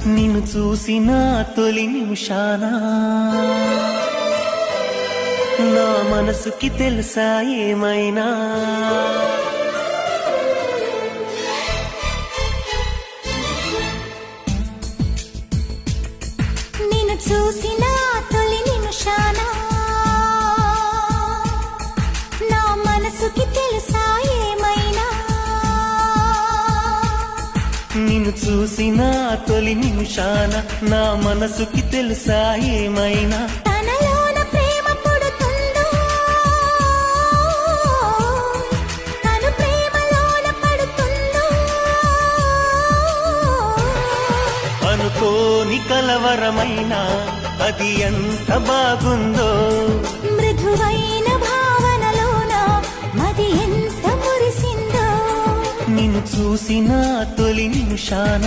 నిన్ను చూసిన తొలి నిమిషాన నా మనసుకి తెలుసా ఏమైనా నిన్ను చూసిన తొలి నిమిషాన నా మనసుకి తెలుసా ఏమైనా నిన్ను చూసిన తొలి నిమిషాన నా మనసుకి తెలుసా ఏమైనా తనలోన ప్రేమ పుడుతుందో తను ప్రేమలోన పడుతుందో అనుకోని కలవరమైన అది ఎంత బాగుందో మృదువైన భావనలోన మది ఎంత మురిసిందో నిన్ను చూసిన తొలి నిమిషాన